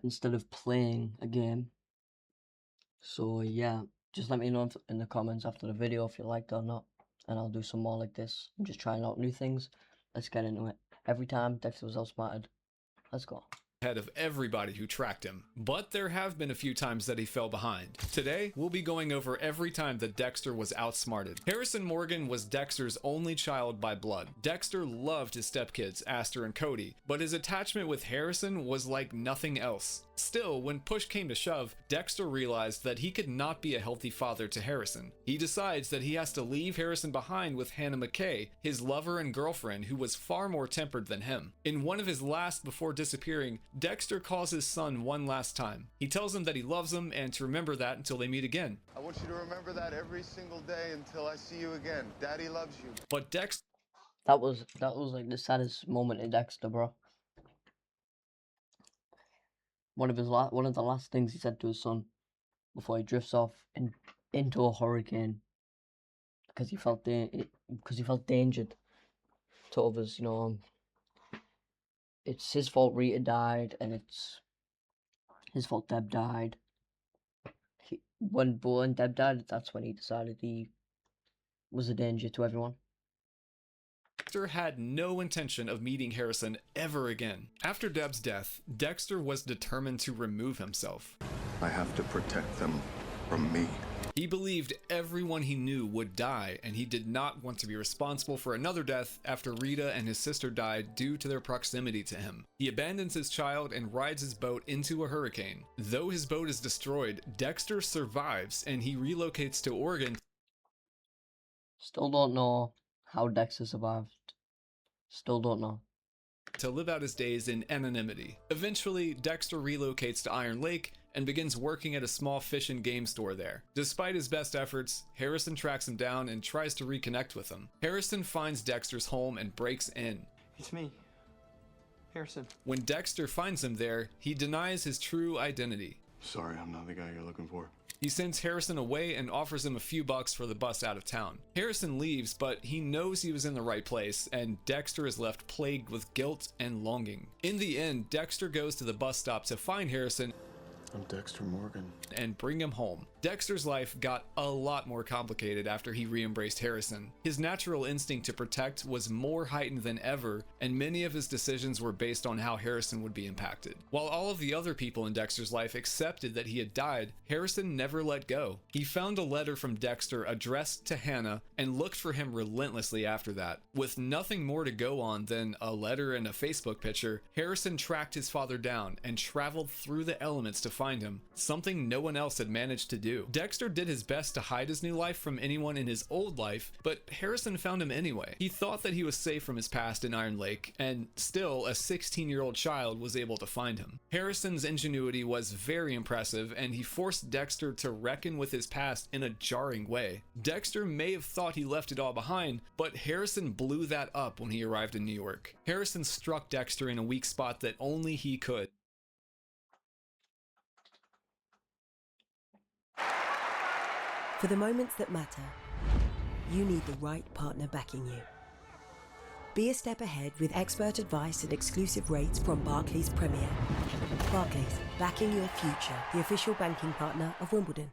instead of playing a game. So yeah, just let me know in the comments after the video if you liked it or not, and I'll do some more like this. I'm just trying out new things. Let's get into it. Every time Dexter was outsmarted. Let's go. Ahead of everybody who tracked him, but there have been a few times that he fell behind. Today, we'll be going over every time that Dexter was outsmarted. Harrison Morgan was Dexter's only child by blood. Dexter loved his stepkids, Aster and Cody, but his attachment with Harrison was like nothing else. Still, when push came to shove, Dexter realized that he could not be a healthy father to Harrison. He decides that he has to leave Harrison behind with Hannah McKay, his lover and girlfriend who was far more tempered than him. In one of his last before disappearing, Dexter calls his son one last time. He tells him that he loves him and to remember that until they meet again. I want you to remember that every single day until I see you again. Daddy loves you. But Dexter That was like the saddest moment in Dexter, bro. One of the last things he said to his son before he drifts off into a hurricane because he felt dangered to others. You know, it's his fault Rita died, and it's his fault Deb died. When Deb died, that's when he decided he was a danger to everyone. Dexter had no intention of meeting Harrison ever again. After Deb's death, Dexter was determined to remove himself. I have to protect them from me. He believed everyone he knew would die, and he did not want to be responsible for another death after Rita and his sister died due to their proximity to him. He abandons his child and rides his boat into a hurricane. Though his boat is destroyed, Dexter survives and he relocates to Oregon. Still don't know how Dexter survived. Still don't know. To live out his days in anonymity. Eventually, Dexter relocates to Iron Lake and begins working at a small fish and game store there. Despite his best efforts, Harrison tracks him down and tries to reconnect with him. Harrison finds Dexter's home and breaks in. It's me, Harrison. When Dexter finds him there, he denies his true identity. Sorry, I'm not the guy you're looking for. He sends Harrison away and offers him a few bucks for the bus out of town. Harrison leaves, but he knows he was in the right place, and Dexter is left plagued with guilt and longing. In the end, Dexter goes to the bus stop to find Harrison I'm Dexter Morgan. and bring him home. Dexter's life got a lot more complicated after he re-embraced Harrison. His natural instinct to protect was more heightened than ever, and many of his decisions were based on how Harrison would be impacted. While all of the other people in Dexter's life accepted that he had died, Harrison never let go. He found a letter from Dexter addressed to Hannah and looked for him relentlessly after that. With nothing more to go on than a letter and a Facebook picture, Harrison tracked his father down and traveled through the elements to find him, something no one else had managed to do. Dexter did his best to hide his new life from anyone in his old life, but Harrison found him anyway. He thought that he was safe from his past in Iron Lake, and still a 16-year-old child was able to find him. Harrison's ingenuity was very impressive, and he forced Dexter to reckon with his past in a jarring way. Dexter may have thought he left it all behind, but Harrison blew that up when he arrived in New York. Harrison struck Dexter in a weak spot that only he could. For the moments that matter, you need the right partner backing you. Be a step ahead with expert advice and exclusive rates from Barclays Premier. Barclays, backing your future, the official banking partner of Wimbledon.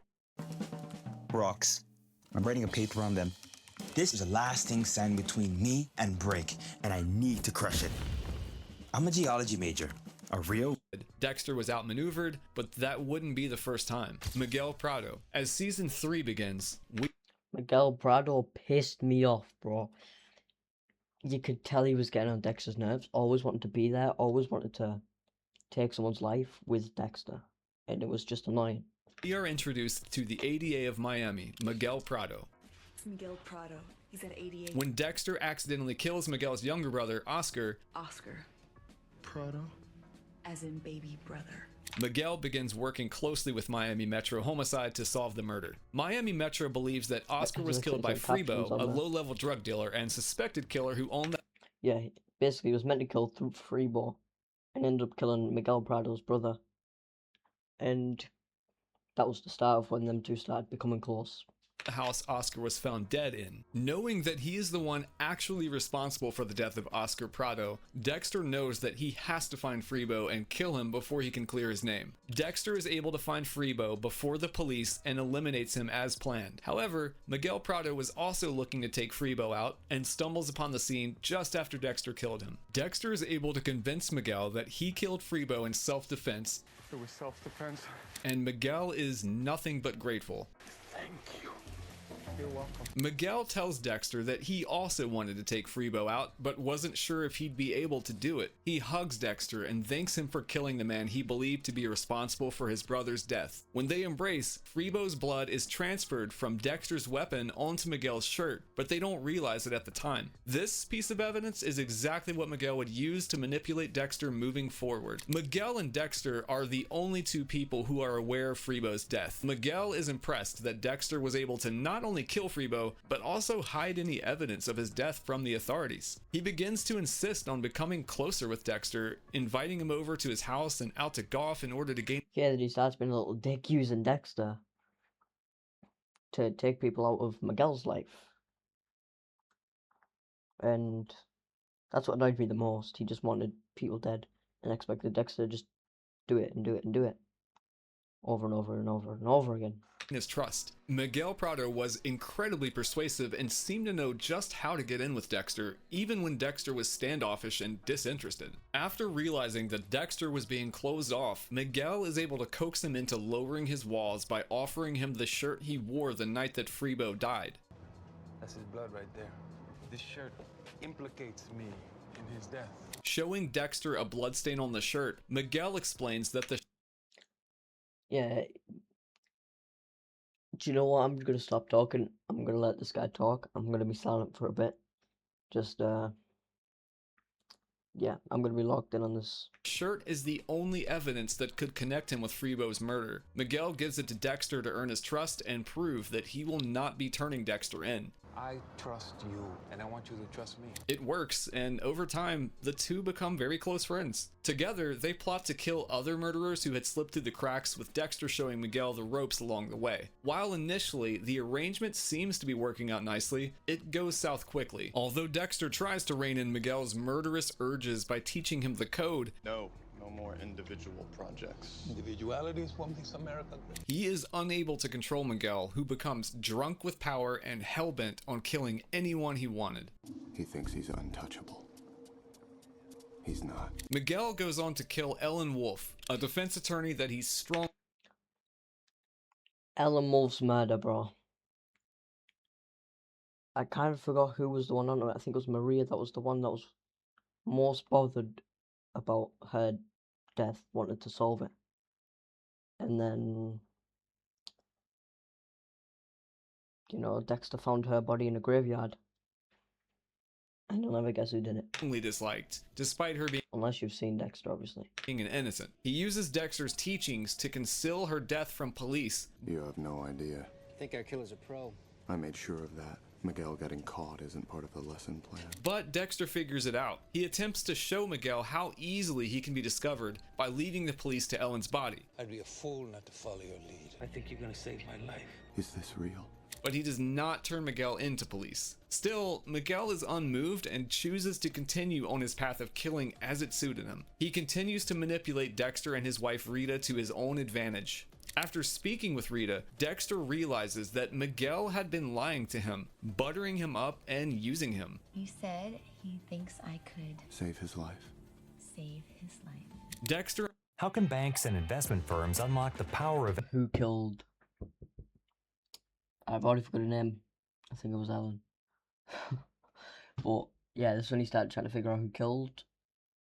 Rocks. I'm writing a paper on them. This is a lasting sign between me and Break, and I need to crush it. I'm a geology major. A real Dexter was outmaneuvered, but that wouldn't be the first time. Miguel Prado. As season 3 begins, Miguel Prado pissed me off, bro. You could tell he was getting on Dexter's nerves. Always wanted to be there. Always wanted to take someone's life with Dexter. And it was just annoying. we are introduced to the ADA of Miami, Miguel Prado. It's Miguel Prado. He's at 88. When Dexter accidentally kills Miguel's younger brother, Oscar, Oscar, Prado? as in baby brother. Miguel begins working closely with Miami Metro Homicide to solve the murder. Miami Metro believes that Oscar was killed by Freebo, a low-level drug dealer and suspected killer who owned the... Yeah, basically he was meant to kill through Freebo and ended up killing Miguel Prado's brother. And that was the start of when them two started becoming close. the house Oscar was found dead in. Knowing that he is the one actually responsible for the death of Oscar Prado, Dexter knows that he has to find Freebo and kill him before he can clear his name. Dexter is able to find Freebo before the police and eliminates him as planned. However, Miguel Prado was also looking to take Freebo out and stumbles upon the scene just after Dexter killed him. Dexter is able to convince Miguel that he killed Freebo in self-defense. It was self-defense. And Miguel is nothing but grateful. Thank you. You're welcome. Miguel tells Dexter that he also wanted to take Freebo out, but wasn't sure if he'd be able to do it. He hugs Dexter and thanks him for killing the man he believed to be responsible for his brother's death. When they embrace, Freebo's blood is transferred from Dexter's weapon onto Miguel's shirt, but they don't realize it at the time. This piece of evidence is exactly what Miguel would use to manipulate Dexter moving forward. Miguel and Dexter are the only two people who are aware of Freebo's death. Miguel is impressed that Dexter was able to not only kill Freebo, but also hide any evidence of his death from the authorities. He begins to insist on becoming closer with Dexter, inviting him over to his house and out to golf in order to gain. Yeah, then he starts being a little dick using Dexter to take people out of Miguel's life. And that's what annoyed me the most. He just wanted people dead and expected Dexter to just do it and do it and do it over and over and over and over again. His trust. Miguel Prado was incredibly persuasive and seemed to know just how to get in with Dexter, even when Dexter was standoffish and disinterested. After realizing that Dexter was being closed off, Miguel is able to coax him into lowering his walls by offering him the shirt he wore the night that Freebo died. That's his blood right there. This shirt implicates me in his death. Showing Dexter a bloodstain on the shirt, Miguel explains that the Yeah. Do you know what? I'm gonna stop talking. I'm gonna let this guy talk. I'm gonna be silent for a bit. Just, yeah, I'm gonna be locked in on this. shirt is the only evidence that could connect him with Freebo's murder. Miguel gives it to Dexter to earn his trust and prove that he will not be turning Dexter in. I trust you, and I want you to trust me. It works, and over time, the two become very close friends. Together, they plot to kill other murderers who had slipped through the cracks, with Dexter showing Miguel the ropes along the way. While initially, the arrangement seems to be working out nicely, it goes south quickly. Although Dexter tries to rein in Miguel's murderous urges by teaching him the code, No more individual projects. Individuality is what makes America great. he is unable to control Miguel, who becomes drunk with power and hellbent on killing anyone he wanted. He thinks he's untouchable. He's not. Miguel goes on to kill Ellen Wolf, a defense attorney that he's strong. Ellen Wolf's murder, bro. I kind of forgot who was the one on it. I think it was Maria that was the one that was most bothered about her death, wanted to solve it. And then, you know, Dexter found her body in a graveyard. And you'll never guess who did it. Disliked, despite her being Unless you've seen Dexter, obviously. an innocent. He uses Dexter's teachings to conceal her death from police. You have no idea. I think our killer's a pro. I made sure of that. Miguel getting caught isn't part of the lesson plan. But Dexter figures it out. He attempts to show Miguel how easily he can be discovered by leading the police to Ellen's body. I'd be a fool not to follow your lead. I think you're gonna save my life. Is this real? But he does not turn Miguel into police. Still, Miguel is unmoved and chooses to continue on his path of killing as it suited him. He continues to manipulate Dexter and his wife Rita to his own advantage. After speaking with Rita, Dexter realizes that Miguel had been lying to him, buttering him up and using him. He said he thinks I could Save his life. save his life. Dexter How can banks and investment firms unlock the power of Who killed... I've already forgotten her name. I think it was Ellen. But, yeah, this is when he started trying to figure out who killed.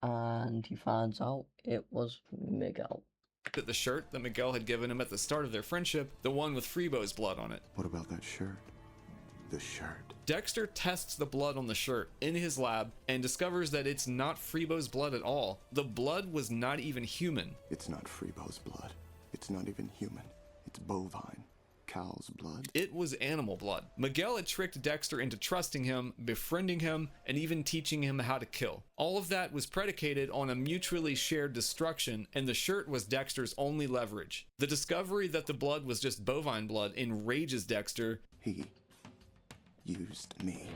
And he finds out it was Miguel. at the shirt that Miguel had given him at the start of their friendship, the one with Freebo's blood on it. What about that shirt? The shirt. Dexter tests the blood on the shirt in his lab and discovers that it's not Freebo's blood at all. The blood was not even human. It's not Freebo's blood. It's not even human. It's bovine. Cow's blood. It was animal blood. Miguel had tricked Dexter into trusting him, befriending him, and even teaching him how to kill. All of that was predicated on a mutually shared destruction, and the shirt was Dexter's only leverage. The discovery that the blood was just bovine blood enrages Dexter. He used me.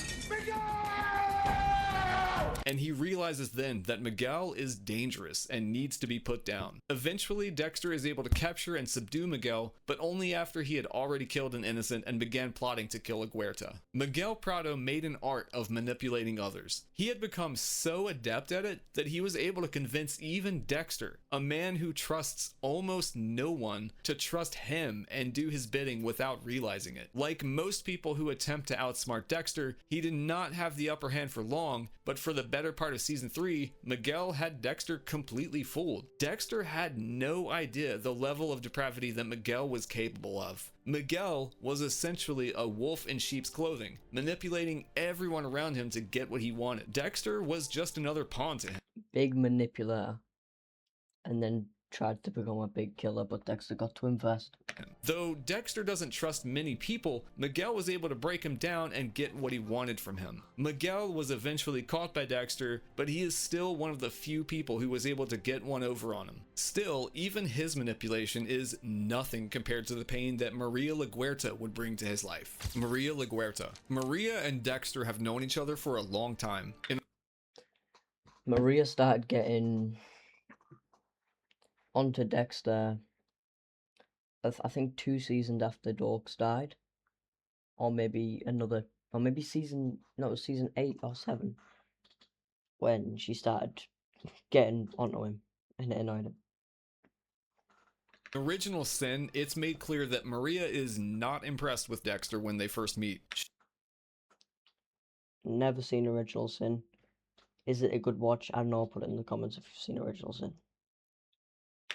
And he realizes then that Miguel is dangerous and needs to be put down. Eventually, Dexter is able to capture and subdue Miguel, but only after he had already killed an innocent and began plotting to kill Aguerta. Miguel Prado made an art of manipulating others. He had become so adept at it that he was able to convince even Dexter, a man who trusts almost no one, to trust him and do his bidding without realizing it. Like most people who attempt to outsmart Dexter, he did not have the upper hand for long, but for the better part of season 3, Miguel had Dexter completely fooled. Dexter had no idea the level of depravity that Miguel was capable of. Miguel was essentially a wolf in sheep's clothing, manipulating everyone around him to get what he wanted. Dexter was just another pawn to him. Big manipulator. And then tried to become a big killer, but Dexter got to invest. Though Dexter doesn't trust many people, Miguel was able to break him down and get what he wanted from him. Miguel was eventually caught by Dexter, but he is still one of the few people who was able to get one over on him. Still, even his manipulation is nothing compared to the pain that Maria LaGuerta would bring to his life. Maria LaGuerta. Maria and Dexter have known each other for a long time. Maria started getting onto Dexter, I think 2 seasons after Dorks died, or maybe season 8 or 7, when she started getting onto him and it annoyed him. Original Sin, it's made clear that Maria is not impressed with Dexter when they first meet. Never seen Original Sin. Is it a good watch? I don't know, put it in the comments if you've seen Original Sin.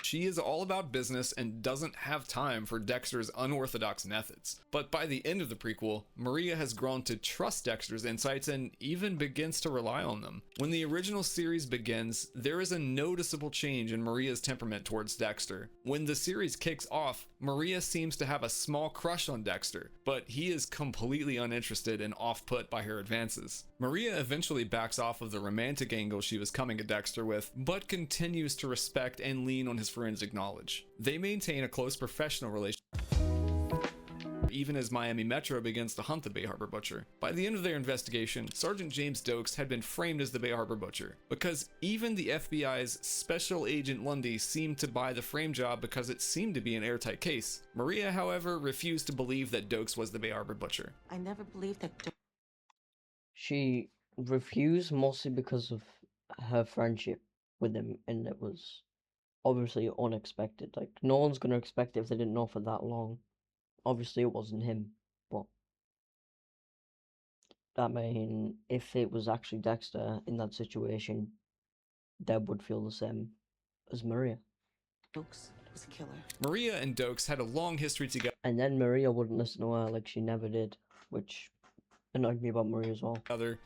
She is all about business and doesn't have time for Dexter's unorthodox methods. But by the end of the prequel, Maria has grown to trust Dexter's insights and even begins to rely on them. When the original series begins, there is a noticeable change in Maria's temperament towards Dexter. When the series kicks off, Maria seems to have a small crush on Dexter, but he is completely uninterested and off-put by her advances. Maria eventually backs off of the romantic angle she was coming at Dexter with, but continues to respect and lean on his forensic knowledge. They maintain a close professional relationship, even as Miami Metro begins to hunt the Bay Harbor Butcher. By the end of their investigation, Sergeant James Dokes had been framed as the Bay Harbor Butcher, because even the FBI's Special Agent Lundy seemed to buy the frame job because it seemed to be an airtight case. Maria, however, refused to believe that Dokes was the Bay Harbor Butcher. I never believed that. She refused mostly because of her friendship with him, and it was obviously unexpected. Like, no one's gonna expect it if they didn't know for that long. Obviously it wasn't him, but I mean, if it was actually Dexter in that situation, Deb would feel the same as Maria. Dokes was a killer. Maria and Dokes had a long history together. And then Maria wouldn't listen to her like she never did, which annoyed me about Maria as well.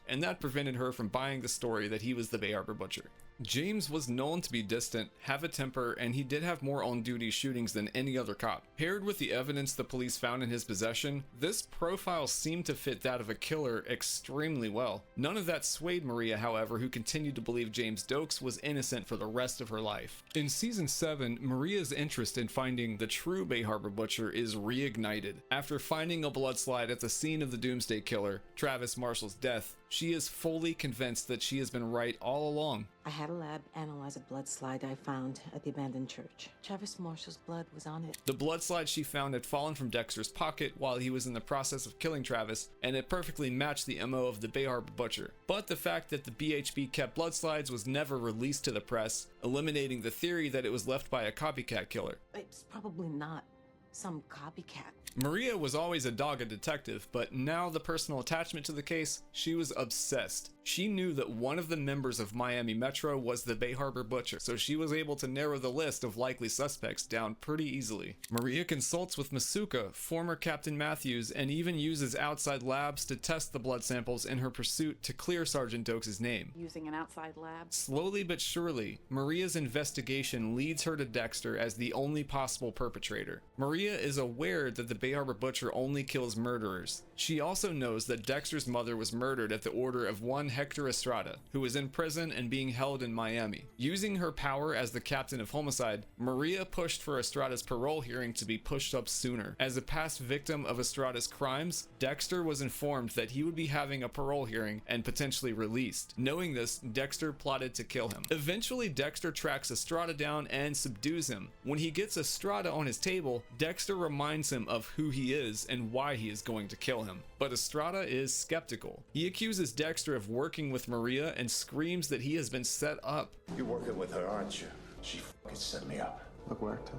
And that prevented her from buying the story that he was the Bay Harbor Butcher. James was known to be distant, have a temper, and he did have more on-duty shootings than any other cop. Paired with the evidence the police found in his possession, this profile seemed to fit that of a killer extremely well. None of that swayed Maria, however, who continued to believe James Dokes was innocent for the rest of her life. In season 7, Maria's interest in finding the true Bay Harbor Butcher is reignited. After finding a bloodslide at the scene of the Doomsday Killer, Travis Marshall's death, she is fully convinced that she has been right all along. I had a lab analyze a blood slide I found at the abandoned church. Travis Marshall's blood was on it. The blood slide she found had fallen from Dexter's pocket while he was in the process of killing Travis, and it perfectly matched the MO of the Bay Harbor Butcher. But the fact that the BHB kept blood slides was never released to the press, eliminating the theory that it was left by a copycat killer. It's probably not some copycat. Maria was always a dogged detective, but now the personal attachment to the case, she was obsessed. She knew that one of the members of Miami Metro was the Bay Harbor Butcher, so she was able to narrow the list of likely suspects down pretty easily. Maria consults with Masuka, former Captain Matthews, and even uses outside labs to test the blood samples in her pursuit to clear Sergeant Dokes' name. Using an outside lab? Slowly but surely, Maria's investigation leads her to Dexter as the only possible perpetrator. Maria is aware that the Bay Harbor Butcher only kills murderers. She also knows that Dexter's mother was murdered at the order of one Hector Estrada, who was in prison and being held in Miami. Using her power as the captain of homicide, Maria pushed for Estrada's parole hearing to be pushed up sooner. As a past victim of Estrada's crimes, Dexter was informed that he would be having a parole hearing and potentially released. Knowing this, Dexter plotted to kill him. Eventually, Dexter tracks Estrada down and subdues him. When he gets Estrada on his table, Dexter reminds him of who he is and why he is going to kill him. But Estrada is skeptical. He accuses Dexter of working with Maria and screams that he has been set up. You're working with her, aren't you? She f***ing set me up. Look where to.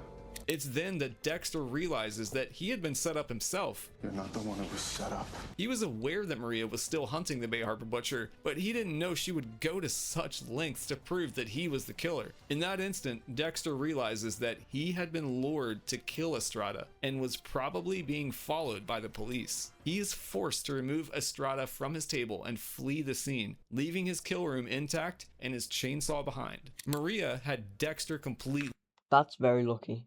It's then that Dexter realizes that he had been set up himself. You're not the one who was set up. He was aware that Maria was still hunting the Bay Harbor Butcher, but he didn't know she would go to such lengths to prove that he was the killer. In that instant, Dexter realizes that he had been lured to kill Estrada and was probably being followed by the police. He is forced to remove Estrada from his table and flee the scene, leaving his kill room intact and his chainsaw behind. Maria had Dexter completely. That's very lucky.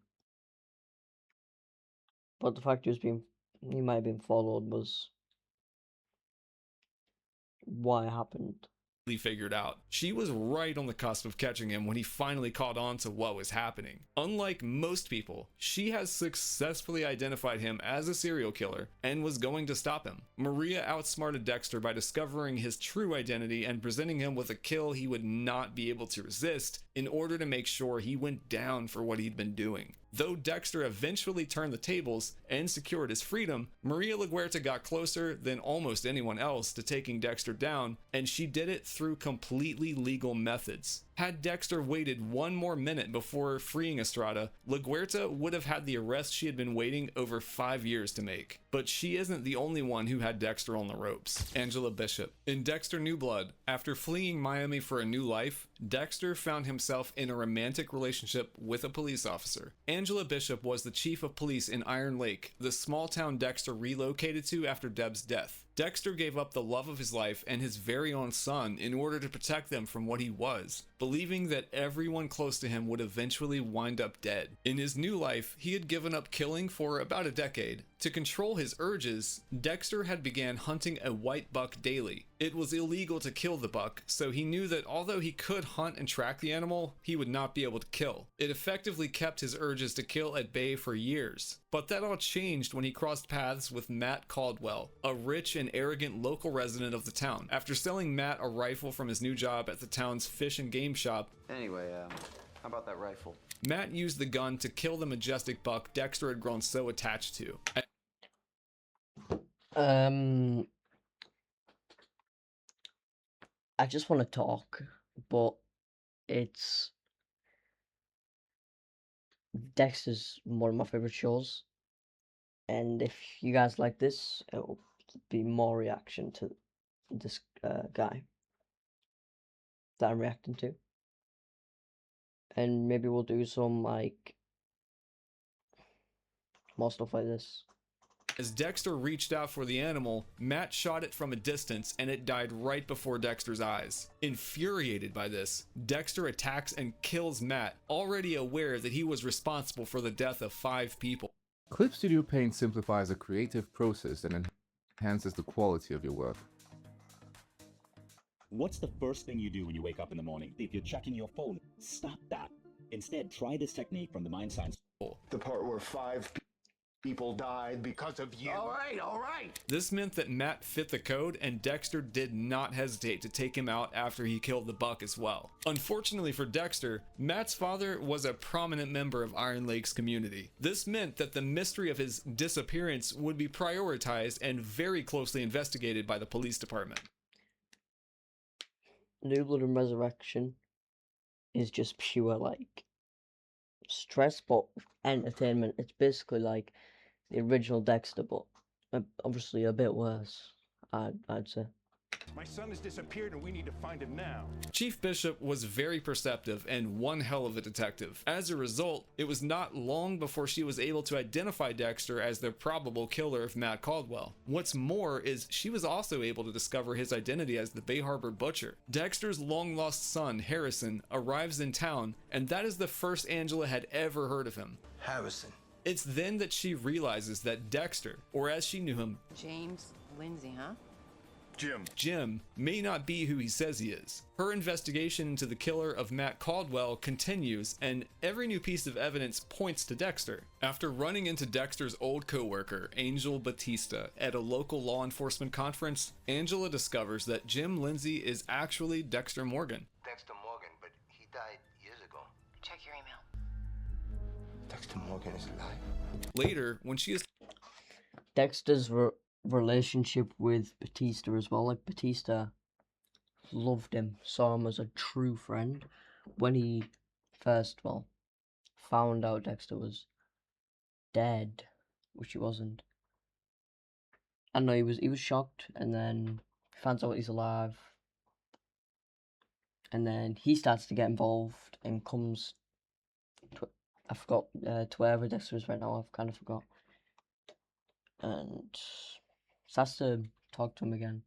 But the fact he might have been followed was why it happened. Figured out. She was right on the cusp of catching him when he finally caught on to what was happening. Unlike most people, she has successfully identified him as a serial killer and was going to stop him. Maria outsmarted Dexter by discovering his true identity and presenting him with a kill he would not be able to resist in order to make sure he went down for what he'd been doing. Though Dexter eventually turned the tables and secured his freedom, Maria LaGuerta got closer than almost anyone else to taking Dexter down, and she did it through completely legal methods. Had Dexter waited one more minute before freeing Estrada, LaGuerta would have had the arrest she had been waiting over 5 years to make. But she isn't the only one who had Dexter on the ropes. Angela Bishop. In Dexter New Blood, after fleeing Miami for a new life, Dexter found himself in a romantic relationship with a police officer. Angela Bishop was the chief of police in Iron Lake, the small town Dexter relocated to after Deb's death. Dexter gave up the love of his life and his very own son in order to protect them from what he was, believing that everyone close to him would eventually wind up dead. In his new life, he had given up killing for about a decade. To control his urges, Dexter had began hunting a white buck daily. It was illegal to kill the buck, so he knew that although he could hunt and track the animal, he would not be able to kill. It effectively kept his urges to kill at bay for years. But that all changed when he crossed paths with Matt Caldwell, a rich and arrogant local resident of the town. After selling Matt a rifle from his new job at the town's fish and game shop, anyway, how about that rifle? Matt used the gun to kill the majestic buck Dexter had grown so attached to. I just want to talk, but Dexter's one of my favorite shows, and if you guys like this, it will be more reaction to this guy that I'm reacting to, and maybe we'll do some like more stuff like this. As Dexter reached out for the animal, Matt shot it from a distance and it died right before Dexter's eyes. Infuriated by this, Dexter attacks and kills Matt, already aware that he was responsible for the death of 5 people. Clip Studio Paint simplifies a creative process and enhances the quality of your work. What's the first thing you do when you wake up in the morning? If you're checking your phone, stop that. Instead, try this technique from the Mind Science. The part where 5 people died because of you. All right. This meant that Matt fit the code, and Dexter did not hesitate to take him out after he killed the buck as well. Unfortunately for Dexter, Matt's father was a prominent member of Iron Lake's community. This meant that the mystery of his disappearance would be prioritized and very closely investigated by the police department. New Blood and Resurrection is just pure like stress but entertainment. It's basically like the original Dexter, but obviously a bit worse, I'd say. My son has disappeared and we need to find him now. Chief Bishop was very perceptive and one hell of a detective. As a result, it was not long before she was able to identify Dexter as the probable killer of Matt Caldwell. What's more is she was also able to discover his identity as the Bay Harbor Butcher. Dexter's long-lost son, Harrison, arrives in town, and that is the first Angela had ever heard of him. Harrison. It's then that she realizes that Dexter, or as she knew him, James Lindsay, huh? Jim may not be who he says he is. Her investigation into the killer of Matt Caldwell continues, and every new piece of evidence points to Dexter. After running into Dexter's old co-worker, Angel Batista, at a local law enforcement conference, Angela discovers that Jim Lindsay is actually Dexter Morgan. Dexter Morgan, but he died years ago. Check your email. Dexter Morgan is alive. Later, when she is Dexter's relationship with Batista as well, like Batista loved him, saw him as a true friend. When he first, found out Dexter was dead, which he wasn't. I know he was shocked, and then finds out he's alive, and then he starts to get involved and comes to, I forgot, to wherever Dexter is right now. I've kind of forgot, and starts to talk to him again,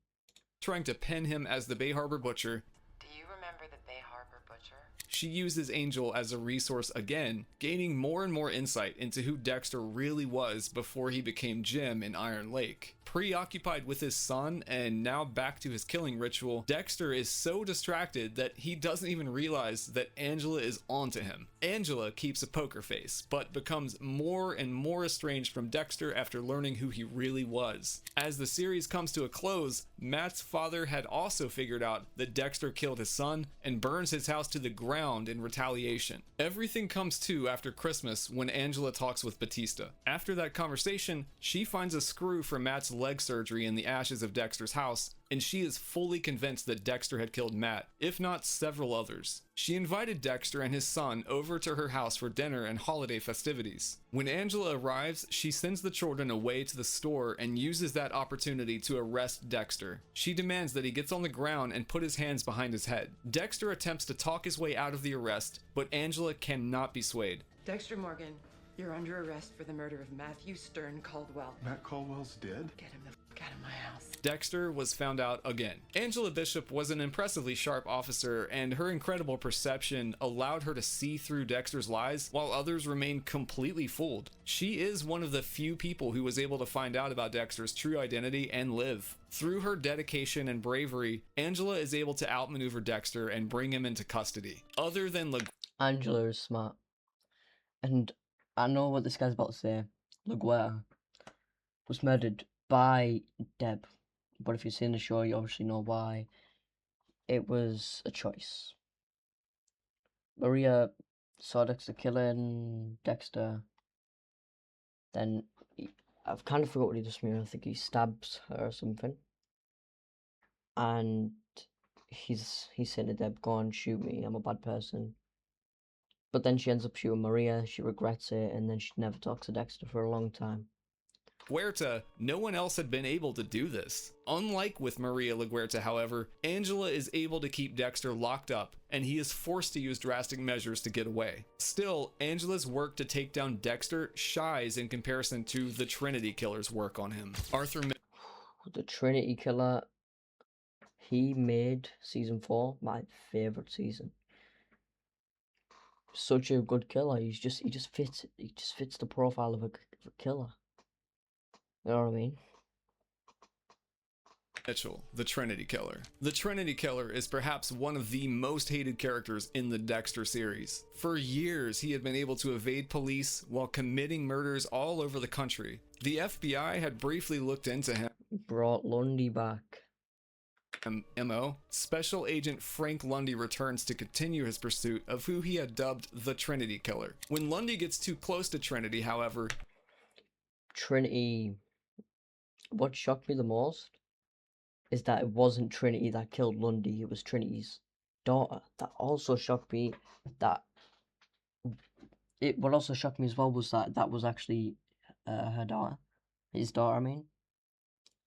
trying to pin him as the Bay Harbor Butcher. Do you remember the Bay Harbor Butcher? She uses Angel as a resource again, gaining more and more insight into who Dexter really was before he became Jim in Iron Lake. Preoccupied with his son and now back to his killing ritual, Dexter is so distracted that he doesn't even realize that Angela is onto him. Angela keeps a poker face, but becomes more and more estranged from Dexter after learning who he really was. As the series comes to a close, Matt's father had also figured out that Dexter killed his son and burns his house to the ground in retaliation. Everything comes to after Christmas when Angela talks with Batista. After that conversation, she finds a screw for Matt's leg surgery in the ashes of Dexter's house, and she is fully convinced that Dexter had killed Matt, if not several others. She invited Dexter and his son over to her house for dinner and holiday festivities. When Angela arrives, she sends the children away to the store and uses that opportunity to arrest Dexter. She demands that he gets on the ground and put his hands behind his head. Dexter attempts to talk his way out of the arrest, but Angela cannot be swayed. Dexter Morgan, you're under arrest for the murder of Matthew Stern Caldwell. Matt Caldwell's dead? Get him the f*** out of my house. Dexter was found out again. Angela Bishop was an impressively sharp officer, and her incredible perception allowed her to see through Dexter's lies while others remained completely fooled. She is one of the few people who was able to find out about Dexter's true identity and live. Through her dedication and bravery, Angela is able to outmaneuver Dexter and bring him into custody. Other than Angela is smart, and I know what this guy's about to say. LaGuerta was murdered by Deb, but if you've seen the show, you obviously know why. It was a choice. Maria saw Dexter killing Dexter. Then I've kind of forgot what he does to me. I think he stabs her or something, and he's saying to Deb, "Go on, shoot me. I'm a bad person." But then she ends up shooting Maria, she regrets it, and then she never talks to Dexter for a long time. LaGuerta, no one else had been able to do this. Unlike with Maria LaGuerta, however, Angela is able to keep Dexter locked up, and he is forced to use drastic measures to get away. Still, Angela's work to take down Dexter shies in comparison to the Trinity Killer's work on him. The Trinity Killer, he made season 4 my favourite season. Such a good killer. He just fits the profile of a killer. You know what I mean? Mitchell, the Trinity Killer. The Trinity Killer is perhaps one of the most hated characters in the Dexter series. For years, he had been able to evade police while committing murders all over the country. The FBI had briefly looked into him. Brought Lundy back. MO, Special Agent Frank Lundy returns to continue his pursuit of who he had dubbed the Trinity Killer. When Lundy gets too close to Trinity, however... Trinity... What shocked me the most is that it wasn't Trinity that killed Lundy, it was Trinity's daughter. That also shocked me. What also shocked me as well was that was actually her daughter. His daughter, I mean.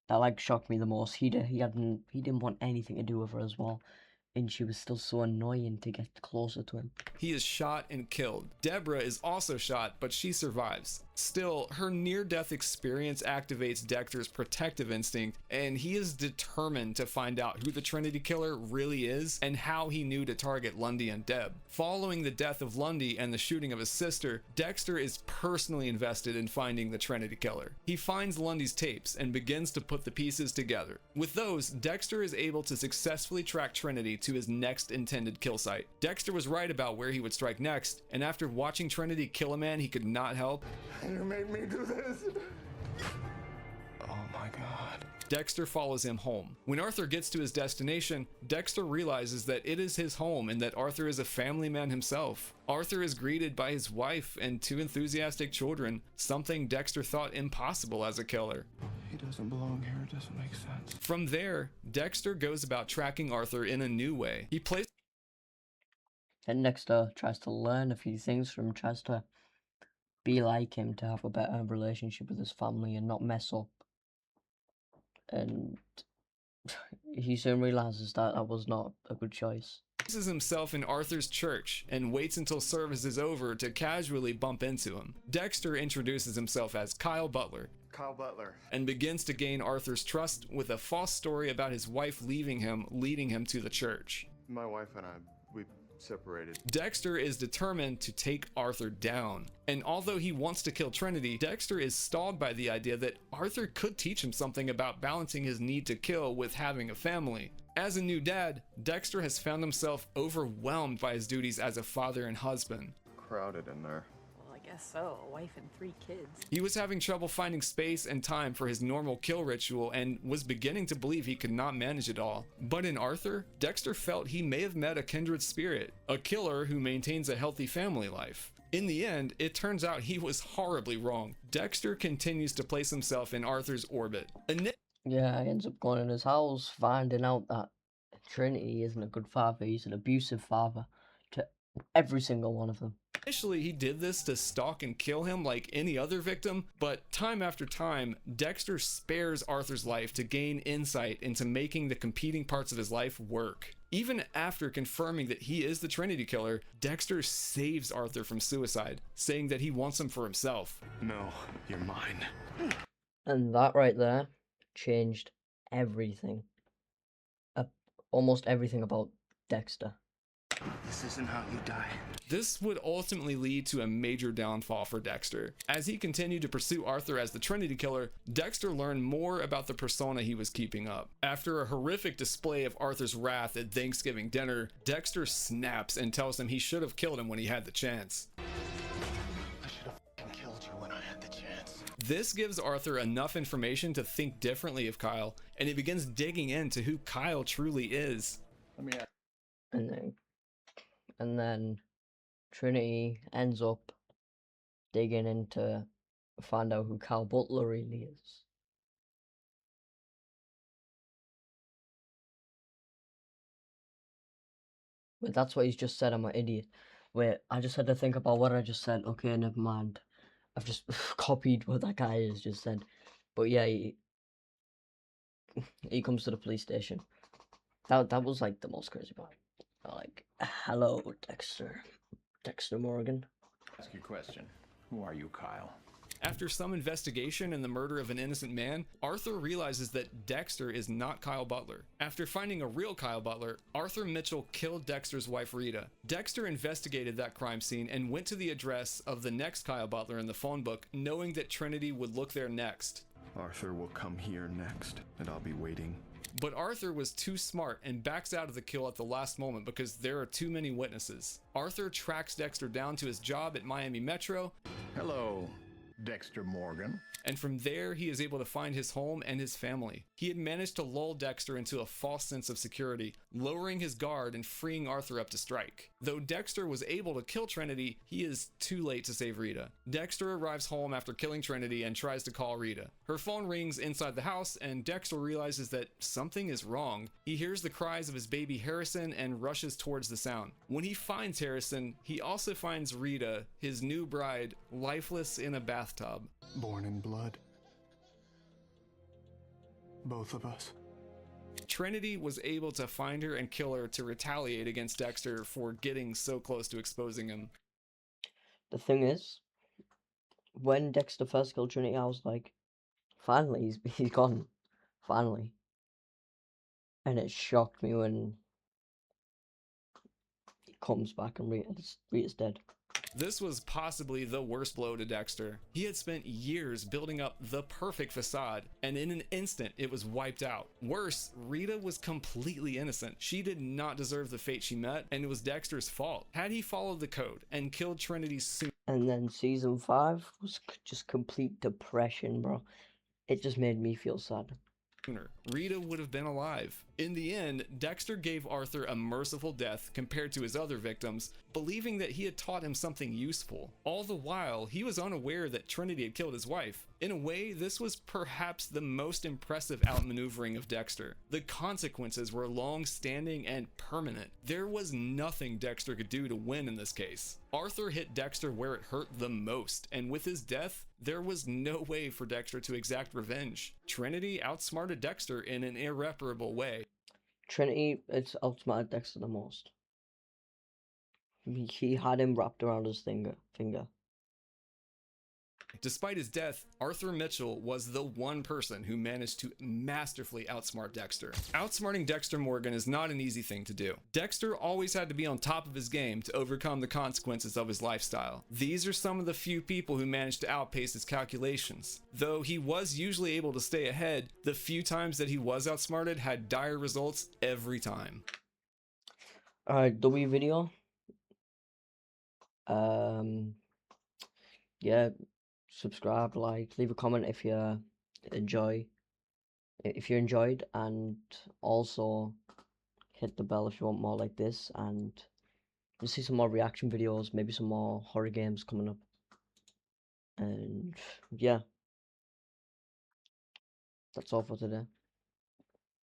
That shocked me the most. He didn't want anything to do with her as well, and she was still so annoying to get closer to him. He is shot and killed. Deborah is also shot, but she survives. Still, her near-death experience activates Dexter's protective instinct, and he is determined to find out who the Trinity Killer really is and how he knew to target Lundy and Deb. Following the death of Lundy and the shooting of his sister, Dexter is personally invested in finding the Trinity Killer. He finds Lundy's tapes and begins to put the pieces together. With those, Dexter is able to successfully track Trinity to his next intended kill site. Dexter was right about where he would strike next, and after watching Trinity kill a man he could not help, You made me do this! Oh my god. Dexter follows him home. When Arthur gets to his destination, Dexter realizes that it is his home and that Arthur is a family man himself. Arthur is greeted by his wife and 2 enthusiastic children, something Dexter thought impossible as a killer. He doesn't belong here, it doesn't make sense. From there, Dexter goes about tracking Arthur in a new way. And Dexter tries to learn a few things from him, tries to be like him, to have a better relationship with his family and not mess up. And he soon realizes that that was not a good choice. Places himself in Arthur's church and waits until service is over to casually bump into him. Dexter introduces himself as Kyle Butler. Kyle Butler. And begins to gain Arthur's trust with a false story about his wife leaving him, leading him to the church. My wife and I, we separated. Dexter is determined to take Arthur down. And although he wants to kill Trinity, Dexter is stalled by the idea that Arthur could teach him something about balancing his need to kill with having a family. As a new dad, Dexter has found himself overwhelmed by his duties as a father and husband. Crowded in there. Well, I guess so. A wife and 3 kids. He was having trouble finding space and time for his normal kill ritual and was beginning to believe he could not manage it all. But in Arthur, Dexter felt he may have met a kindred spirit, a killer who maintains a healthy family life. In the end, it turns out he was horribly wrong. Dexter continues to place himself in Arthur's orbit. Yeah, he ends up going in his house, finding out that Trinity isn't a good father, he's an abusive father to every single one of them. Initially, he did this to stalk and kill him like any other victim, but time after time, Dexter spares Arthur's life to gain insight into making the competing parts of his life work. Even after confirming that he is the Trinity Killer, Dexter saves Arthur from suicide, saying that he wants him for himself. No, you're mine. And that right there changed everything. Almost everything about Dexter. This isn't how you die. This would ultimately lead to a major downfall for Dexter. As he continued to pursue Arthur as the Trinity Killer, Dexter learned more about the persona he was keeping up. After a horrific display of Arthur's wrath at Thanksgiving dinner, Dexter snaps and tells him he should have killed him when he had the chance. I should have killed you when I had the chance. This gives Arthur enough information to think differently of Kyle, and he begins digging into who Kyle truly is. Let me ask. And then Trinity ends up digging into find out who Kyle Butler really is. But that's what he's just said, I'm an idiot. Wait, I just had to think about what I just said. Okay, never mind. I've just copied what that guy has just said. But yeah, he comes to the police station. That was like the most crazy part. Like, hello, Dexter. Dexter Morgan. Ask your question. Who are you, Kyle? After some investigation in the murder of an innocent man, Arthur realizes that Dexter is not Kyle Butler. After finding a real Kyle Butler, Arthur Mitchell killed Dexter's wife Rita. Dexter investigated that crime scene and went to the address of the next Kyle Butler in the phone book, knowing that Trinity would look there next. Arthur will come here next, and I'll be waiting. But Arthur was too smart and backs out of the kill at the last moment because there are too many witnesses. Arthur tracks Dexter down to his job at Miami Metro. Hello, Dexter Morgan. And from there, he is able to find his home and his family. He had managed to lull Dexter into a false sense of security, lowering his guard and freeing Arthur up to strike. Though Dexter was able to kill Trinity, he is too late to save Rita. Dexter arrives home after killing Trinity and tries to call Rita. Her phone rings inside the house, and Dexter realizes that something is wrong. He hears the cries of his baby Harrison and rushes towards the sound. When he finds Harrison, he also finds Rita, his new bride, lifeless in a bathtub. Born in blood. Both of us. Trinity was able to find her and kill her to retaliate against Dexter for getting so close to exposing him. The thing is, when Dexter first killed Trinity, I was like, finally, he's gone. Finally. And it shocked me when he comes back and Rita's dead. This was possibly the worst blow to Dexter. He had spent years building up the perfect facade, and in an instant, it was wiped out. Worse, Rita was completely innocent. She did not deserve the fate she met, and it was Dexter's fault. Had he followed the code and killed Trinity soon... And then season 5 was just complete depression, bro. It just made me feel sad. Rita would have been alive. In the end, Dexter gave Arthur a merciful death compared to his other victims, believing that he had taught him something useful. All the while, he was unaware that Trinity had killed his wife. In a way, this was perhaps the most impressive outmaneuvering of Dexter. The consequences were long-standing and permanent. There was nothing Dexter could do to win in this case. Arthur hit Dexter where it hurt the most, and with his death, there was no way for Dexter to exact revenge. Trinity outsmarted Dexter in an irreparable way. Trinity, it's outsmarted Dexter the most. He had him wrapped around his finger. Despite his death, Arthur Mitchell was the one person who managed to masterfully outsmart Dexter. Outsmarting Dexter Morgan is not an easy thing to do. Dexter always had to be on top of his game to overcome the consequences of his lifestyle. These are some of the few people who managed to outpace his calculations. Though he was usually able to stay ahead, the few times that he was outsmarted had dire results every time. Alright, W video. Yeah, subscribe, like, leave a comment if you enjoyed, and also hit the bell if you want more like this, and you'll see some more reaction videos, maybe some more horror games coming up. And yeah, that's all for today.